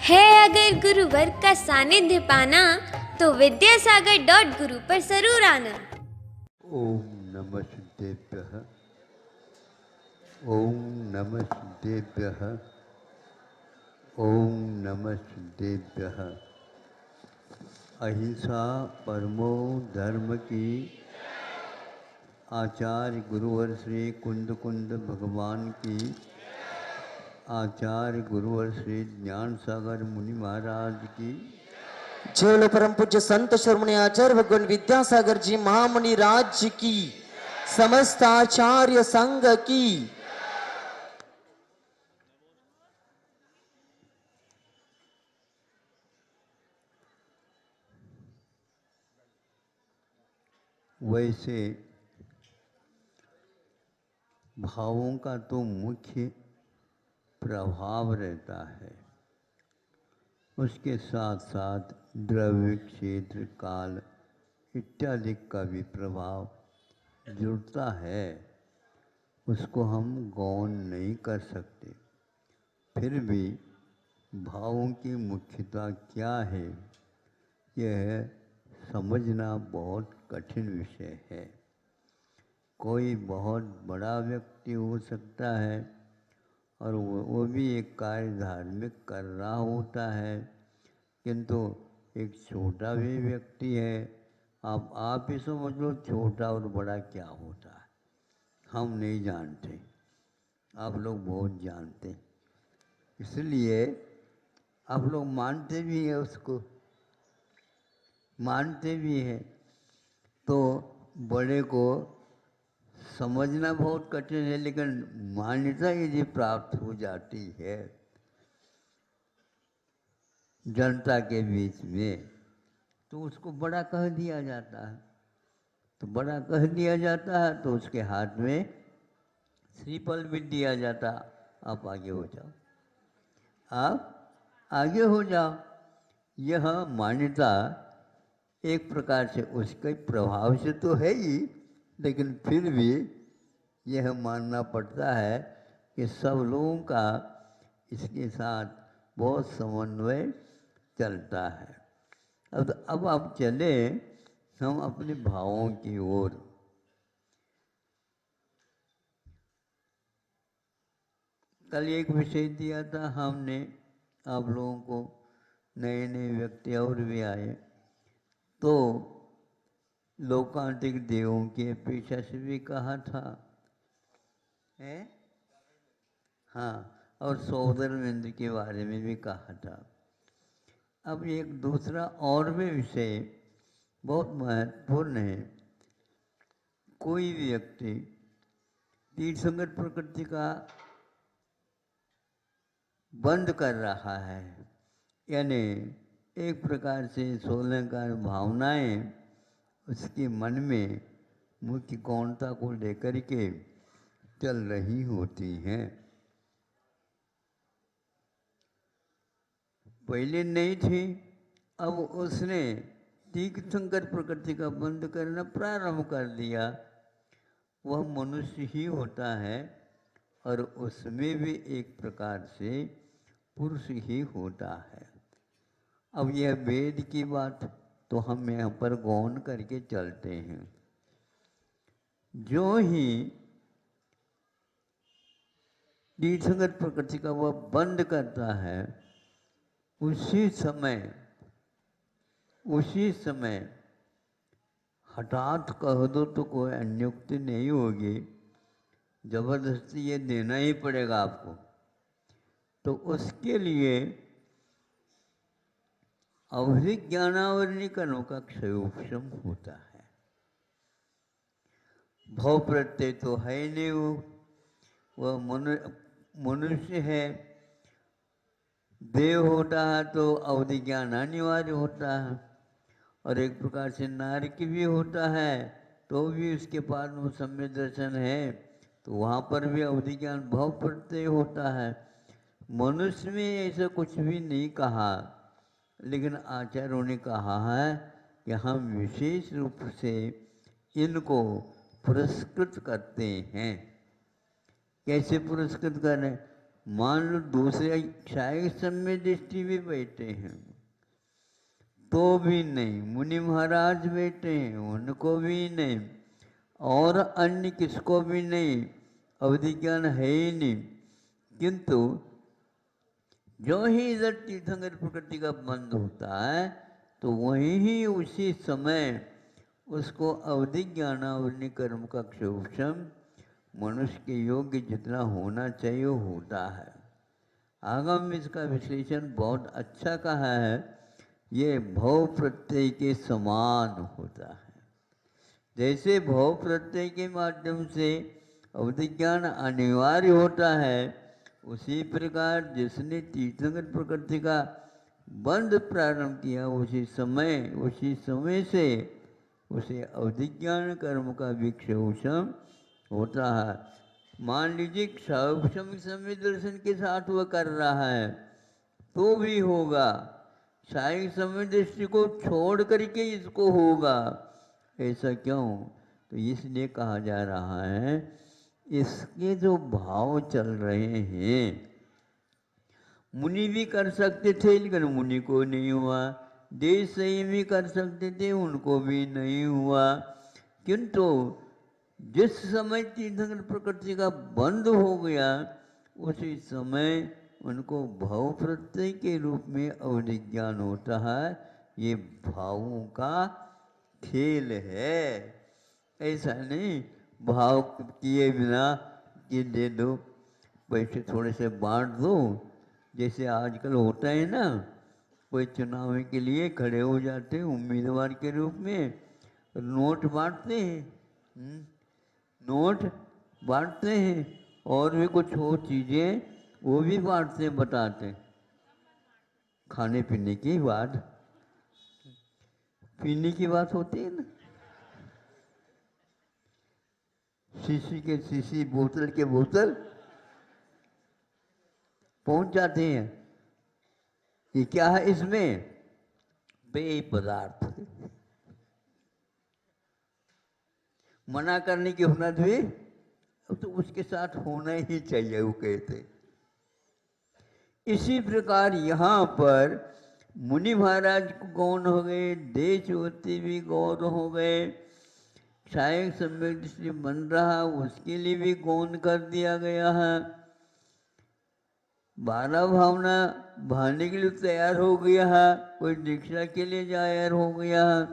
है अगर गुरुवर का सानिध्य पाना तो विद्यासागर.गुरु पर जरूर आना। ओम नमः सिद्धेभ्यः। ओम नमः सिद्धेभ्यः। ओम नमः सिद्धेभ्यः। अहिंसा परमो धर्म की आचार्य गुरुवर श्री कुंद कुंद भगवान की, आचार्य गुरुवर श्री ज्ञान सागर मुनि महाराज की, जय परम पूज्य संत शिरोमणि आचार्य भगवान विद्यासागर जी महामुनि राज की, समस्त आचार्य संघ की। वैसे भावों का तो मुख्य प्रभाव रहता है, उसके साथ साथ द्रव्य, क्षेत्र, काल इत्यादि का भी प्रभाव जुड़ता है। उसको हम गौण नहीं कर सकते। फिर भी भावों की मुख्यता क्या है, यह समझना बहुत कठिन विषय है। कोई बहुत बड़ा व्यक्ति हो सकता है और वो भी एक कार्य धार्मिक कर रहा होता है, किंतु एक छोटा भी व्यक्ति है। आप ही समझ लो, छोटा और बड़ा क्या होता है हम नहीं जानते, आप लोग बहुत जानते हैं। इसलिए आप लोग मानते भी हैं, उसको मानते भी हैं, तो बड़े को समझना बहुत कठिन है। लेकिन मान्यता यदि प्राप्त हो जाती है जनता के बीच में, तो उसको बड़ा कह दिया जाता है। तो बड़ा कह दिया जाता है तो उसके हाथ में श्रीफल भी दिया जाता, आप आगे हो जाओ, आप आगे हो जाओ। यह मान्यता एक प्रकार से उसके प्रभाव से तो है ही, लेकिन फिर भी यह मानना पड़ता है कि सब लोगों का इसके साथ बहुत समन्वय चलता है। अब आप चले हम अपने भावों की ओर। कल एक विषय दिया था हमने आप लोगों को, नए नए व्यक्ति और भी आए, तो लोकांतिक देवों की अपेक्षा से भी कहा था है, हाँ, और सौंदर्येंद्र के बारे में भी कहा था। अब एक दूसरा और भी विषय बहुत महत्वपूर्ण है। कोई व्यक्ति तीर्थंकर प्रकृति का बंद कर रहा है, यानी एक प्रकार से 16 भावनाएं उसके मन में मुख्य गौणता को लेकर के चल रही होती हैं। पहले नहीं थी, अब उसने तीर्थंकर प्रकृति का बंद करना प्रारंभ कर दिया। वह मनुष्य ही होता है और उसमें भी एक प्रकार से पुरुष ही होता है। अब यह वेद की बात तो हम यहाँ पर गौण करके चलते हैं। जो ही तीर्थंकर प्रकृति का वह बंद करता है, उसी समय हठात कह दो तो कोई अन्योक्ति नहीं होगी, जबरदस्ती ये देना ही पड़ेगा आपको। तो उसके लिए अभिज्ञानावरणीकरणों का क्षयोपशम होता है। भव प्रत्यय तो है नहीं, वह मनुष्य है। देव होता है तो अवधि ज्ञान अनिवार्य होता है, और एक प्रकार से नारक भी होता है तो भी उसके पास में सम्य दर्शन है, तो वहाँ पर भी अवधि ज्ञान भव प्रत्यय होता है। मनुष्य में ऐसा कुछ भी नहीं कहा, लेकिन आचार्यों ने कहा है कि हम विशेष रूप से इनको पुरस्कृत करते हैं। कैसे पुरस्कृत करें? मान लो दूसरे शायद समय दृष्टि भी बैठे हैं तो भी नहीं, मुनि महाराज बैठे हैं उनको भी नहीं, और अन्य किसको भी नहीं, अवधि ज्ञान है ही नहीं। किंतु जो ही इधर तीर्थंकर प्रकृति का बंध होता है तो वहीं ही उसी समय उसको अवधि ज्ञानावली कर्म का क्षोभम मनुष्य के योग्य जितना होना चाहिए वो होता है। आगम में इसका विश्लेषण बहुत अच्छा कहा है, ये भव प्रत्यय के समान होता है। जैसे भव प्रत्यय के माध्यम से अवधि ज्ञान अनिवार्य होता है, उसी प्रकार जिसने तीर्थंकर प्रकृति का बंध प्रारंभ किया उसी समय से उसे अवधि ज्ञान कर्म का विक्षोभम होता है। मान लीजिए क्षोभम समय दर्शन के साथ वह कर रहा है तो भी होगा, शायद समय दृष्टि को छोड़ करके इसको होगा। ऐसा क्यों? तो इसलिए कहा जा रहा है इसके जो भाव चल रहे हैं, मुनि भी कर सकते थे लेकिन मुनि को नहीं हुआ, देश भी कर सकते थे उनको भी नहीं हुआ। किंतु जिस समय तीर्थंकर प्रकृति का बंद हो गया उसी समय उनको भाव प्रत्यय के रूप में अवधि ज्ञान होता है। ये भावों का खेल है, ऐसा नहीं भाव किए बिना कि दे दो, पैसे थोड़े से बांट दो, जैसे आजकल होता है ना, कोई चुनाव के लिए खड़े हो जाते हैं उम्मीदवार के रूप में, नोट बांटते हैं, नोट बांटते हैं और भी कुछ हो चीज़ें वो भी बांटते बताते। खाने पीने की बात, पीने की बात होती है ना, शीशी के शीशी, बोतल के बोतल पहुंच जाते हैं। ये क्या है? इसमें पेय पदार्थ। मना करने की हुनर भी तो उसके साथ होना ही चाहिए, वो कहते। इसी प्रकार यहाँ पर मुनि महाराज को गौण हो गए, देशवती भी गौण हो गए, शायद सम्यक दृष्टि बन रहा उसके लिए भी गौण कर दिया गया है, 12 भावना भाने के लिए तैयार हो गया है, कोई दीक्षा के लिए तैयार हो गया है,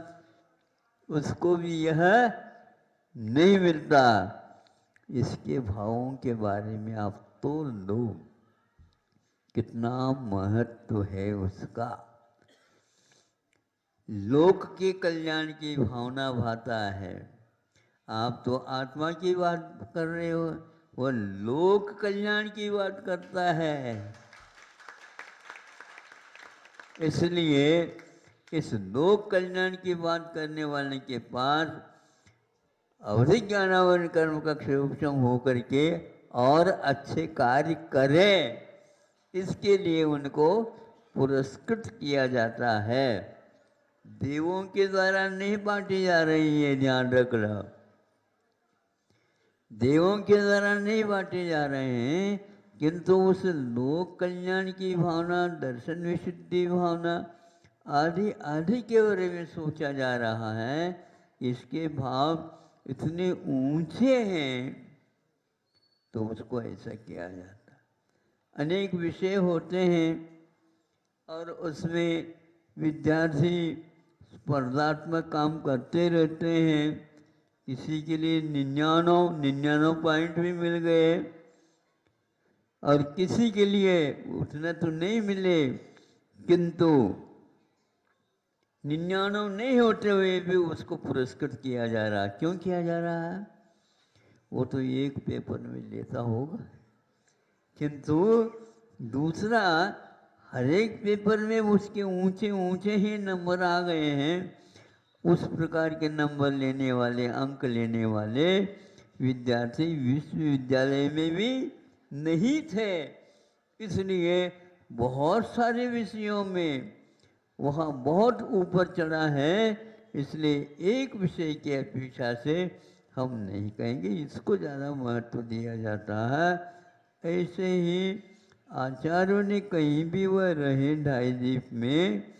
उसको भी यह नहीं मिलता। इसके भावों के बारे में आप तोल लो कितना महत्व है उसका। लोक के कल्याण की भावना भाता है, आप तो आत्मा की बात कर रहे हो, वह लोक कल्याण की बात करता है। इसलिए इस लोक कल्याण की बात करने वाले के पास अवधि ज्ञानावरण कर्म का क्षोभम होकर के और अच्छे कार्य करें, इसके लिए उनको पुरस्कृत किया जाता है। देवों के द्वारा नहीं बांटी जा रही है, ध्यान रखना, देवों के द्वारा नहीं बांटे जा रहे हैं, किंतु उस लोक कल्याण की भावना, दर्शन विशुद्धि भावना आदि आदि के बारे में सोचा जा रहा है। इसके भाव इतने ऊंचे हैं तो उसको ऐसा किया जाता। अनेक विषय होते हैं और उसमें विद्यार्थी स्पर्धात्मक काम करते रहते हैं, किसी के लिए 99 पॉइंट भी मिल गए और किसी के लिए उतना तो नहीं मिले, किंतु 99 नहीं होते हुए भी उसको पुरस्कृत किया जा रहा। क्यों किया जा रहा है? वो तो एक पेपर में लेता होगा, किंतु दूसरा हर एक पेपर में उसके ऊंचे ऊंचे ही नंबर आ गए हैं। उस प्रकार के नंबर लेने वाले, अंक लेने वाले विद्यार्थी विश्वविद्यालय में भी नहीं थे, इसलिए बहुत सारे विषयों में वहाँ बहुत ऊपर चढ़ा है। इसलिए एक विषय की अपेक्षा से हम नहीं कहेंगे इसको ज़्यादा महत्व दिया जाता है। ऐसे ही आचार्यों ने कहीं भी वह रहे ढाई द्वीप में,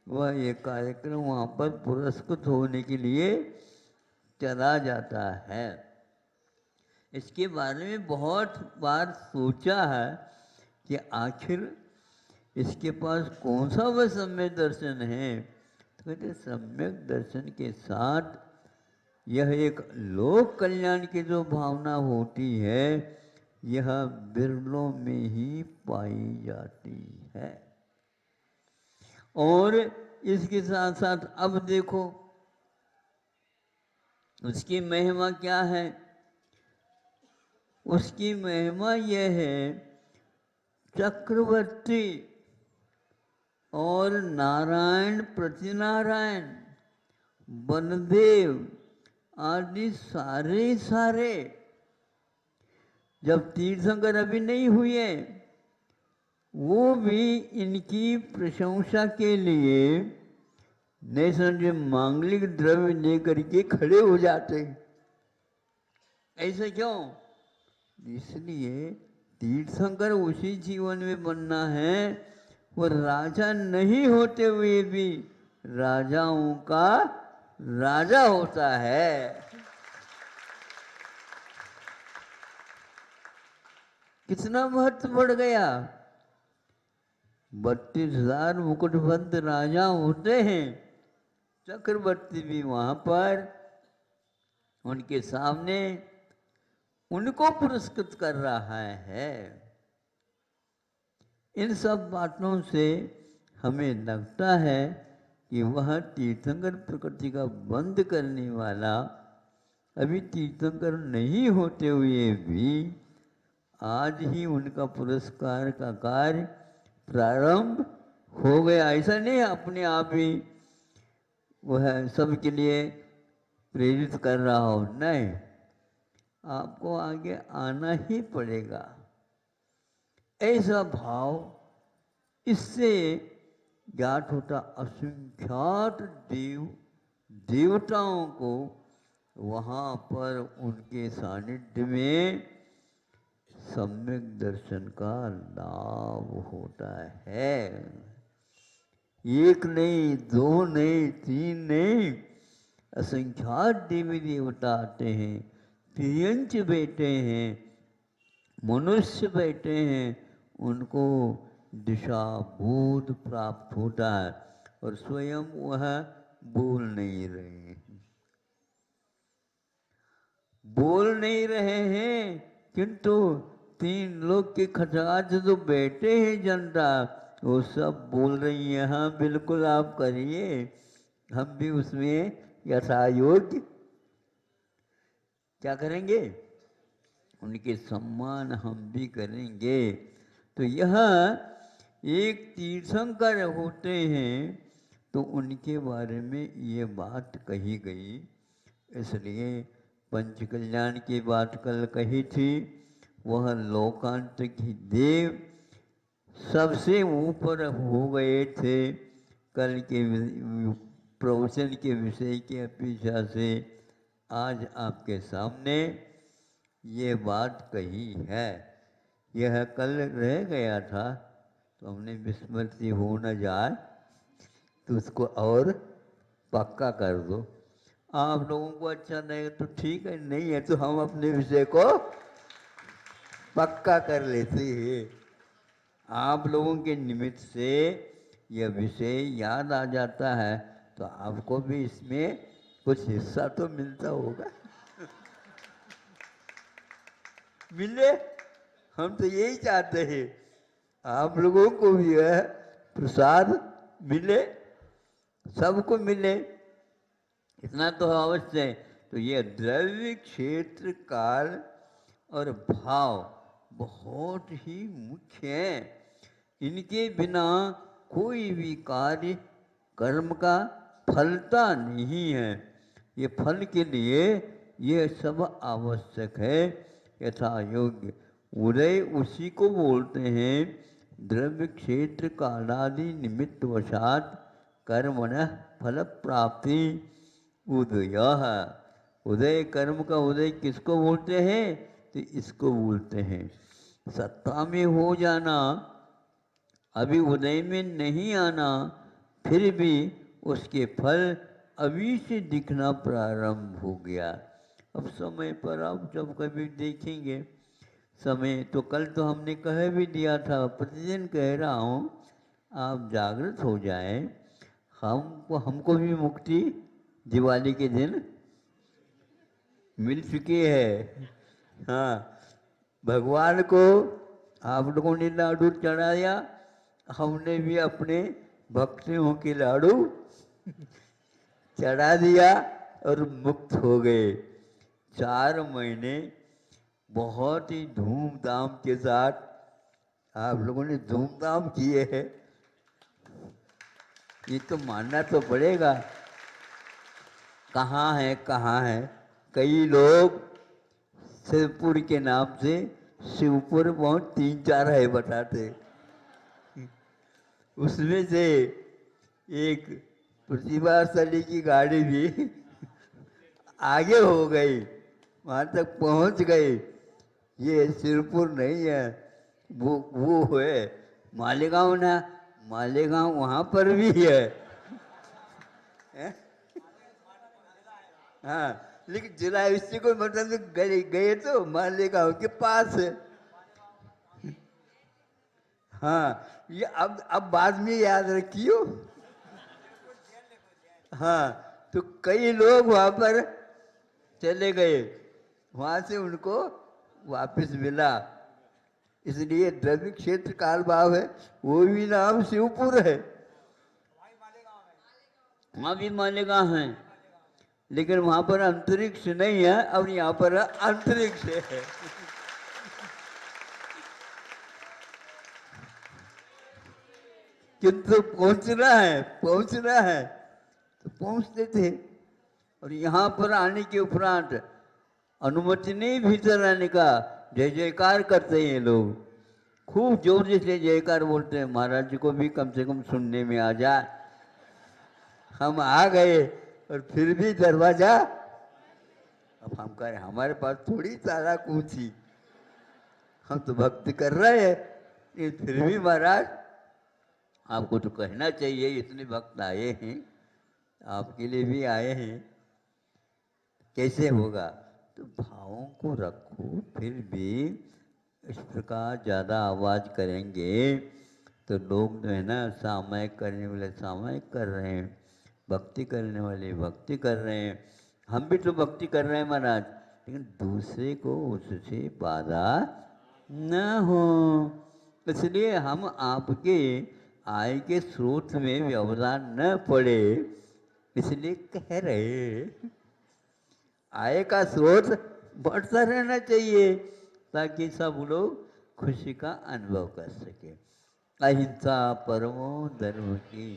वह ये कार्यक्रम वहाँ पर पुरस्कृत होने के लिए चला जाता है। इसके बारे में बहुत बार सोचा है कि आखिर इसके पास कौन सा वह सम्यक दर्शन है। तो कहते सम्यक दर्शन के साथ यह एक लोक कल्याण की जो भावना होती है, यह बिरलों में ही पाई जाती है। और इसके साथ साथ अब देखो उसकी महिमा क्या है। उसकी महिमा यह है, चक्रवर्ती और नारायण प्रतिनारायण वनदेव आदि सारे जब तीर्थंकर अभी नहीं हुए, वो भी इनकी प्रशंसा के लिए नहीं समझे मांगलिक द्रव्य लेकर के खड़े हो जाते। ऐसे क्यों? इसलिए तीर्थंकर उसी जीवन में बनना है, वो राजा नहीं होते हुए भी राजाओं का राजा होता है। कितना महत्व बढ़ गया। 32,000 मुकुटबंद राजा होते हैं, चक्रवर्ती भी वहां पर उनके सामने उनको पुरस्कृत कर रहा है। इन सब बातों से हमें लगता है कि वह तीर्थंकर प्रकृति का बंद करने वाला अभी तीर्थंकर नहीं होते हुए भी आज ही उनका पुरस्कार का कार्य प्रारंभ हो गया। ऐसा नहीं अपने आप ही वह सबके लिए प्रेरित कर रहा हो, नहीं, आपको आगे आना ही पड़ेगा। ऐसा भाव इससे ज्ञात होता, असंख्यात देवताओं को वहाँ पर उनके सानिध्य में सम्यक दर्शन का लाभ होता है। एक नहीं, दो नहीं, तीन नहीं, असंख्यात देवी देवता आते हैं, तिर्यंच बैठे हैं, मनुष्य बैठे हैं, उनको दिशा बोध प्राप्त होता है और स्वयं वह बोल नहीं रहे हैं, किंतु 3 लोग के खटराज जो बैठे हैं जनता, वो सब बोल रही है, हाँ बिल्कुल आप करिए, हम भी उसमें यथायोग्य क्या करेंगे, उनके सम्मान हम भी करेंगे। तो यह एक तीर्थंकर होते हैं तो उनके बारे में ये बात कही गई। इसलिए पंच कल्याण की बात कल कही थी, वह लोकांत की देव सबसे ऊपर हो गए थे। कल के प्रवचन के विषय की अपेक्षा से आज आपके सामने ये बात कही है। यह कल रह गया था तो हमने विस्मृति हो न जाए तो उसको और पक्का कर दो। आप लोगों को अच्छा लगेगा तो ठीक है, नहीं है तो हम अपने विषय को पक्का कर लेते हैं। आप लोगों के निमित्त से यह विषय याद आ जाता है तो आपको भी इसमें कुछ हिस्सा तो मिलता होगा। मिले, हम तो यही चाहते हैं आप लोगों को भी यह प्रसाद मिले, सबको मिले, इतना तो अवश्य है। तो ये द्रव्य क्षेत्र काल और भाव बहुत ही मुख्य है। इनके बिना कोई भी कार्य कर्म का फलता नहीं है। ये फल के लिए ये सब आवश्यक है। यथा योग्य उदय उसी को बोलते हैं द्रव्य क्षेत्र कालादि निमित्त वशात कर्मण फल प्राप्ति उदय। उदय कर्म का उदय किसको बोलते हैं? तो इसको बोलते हैं। सत्ता में हो जाना, अभी उदय में नहीं आना, फिर भी उसके फल अभी से दिखना प्रारंभ हो गया। अब समय पर आप जब कभी देखेंगे, समय तो कल तो हमने कह भी दिया था, प्रतिदिन कह रहा हूँ, आप जागृत हो जाएं। हमको भी मुक्ति दिवाली के दिन मिल चुकी है। हाँ, भगवान को आप लोगों ने लाडू चढ़ाया, हमने भी अपने भक्तों के लाडू चढ़ा दिया और मुक्त हो गए। 4 महीने बहुत ही धूमधाम के साथ आप लोगों ने धूमधाम किए हैं, ये तो मानना तो पड़ेगा। कहाँ है कई लोग शिवपुर के नाम से शिवपुर बहुत 3-4 है बताते, उसमें से एक प्रतिभाशाली की गाड़ी भी आगे हो गई, वहाँ तक पहुँच गई। ये शिवपुर नहीं है, वो है मालेगांव ना, मालेगांव वहाँ पर भी है, हाँ, लेकिन जिला इससे कोई मतलब गए तो मालेगांव के पास है। हाँ, ये अब बाद में याद रखियो। हाँ, तो कई लोग वहाँ पर चले गए, वहाँ से उनको वापस मिला, इसलिए द्रव्य क्षेत्र काल भाव है, वो भी नाम शिवपुर है, वहाँ भी मालेगांव है, लेकिन वहाँ पर अंतरिक्ष नहीं है, और यहाँ पर अंतरिक्ष है। किंतु पहुँचना है तो पहुँचते थे। और यहाँ पर आने के उपरांत अनुमति नहीं भीतर आने का, जय जयकार करते हैं लोग, खूब जोर से जयकार बोलते हैं, महाराज जी को भी कम से कम सुनने में आ जाए। हम आ गए और फिर भी दरवाजा, अब हम कह रहे हमारे पास थोड़ी सारा कुछ, हम तो भक्ति कर रहे हैं, फिर भी महाराज आपको तो कहना चाहिए, इतने भक्त आए हैं, आपके लिए भी आए हैं, कैसे होगा? तो भावों को रखो, फिर भी इस प्रकार ज़्यादा आवाज़ करेंगे तो लोग जो है ना, सामायिक करने वाले सामायिक कर रहे हैं, भक्ति करने वाले भक्ति कर रहे हैं, हम भी तो भक्ति कर रहे हैं महाराज, लेकिन दूसरे को उससे बाधा न हो, इसलिए हम आपके आय के स्रोत में व्यवधान न पड़े, इसलिए कह रहे आय का स्रोत बढ़ता रहना चाहिए, ताकि सब लोग खुशी का अनुभव कर सके। अहिंसा परमो धर्म की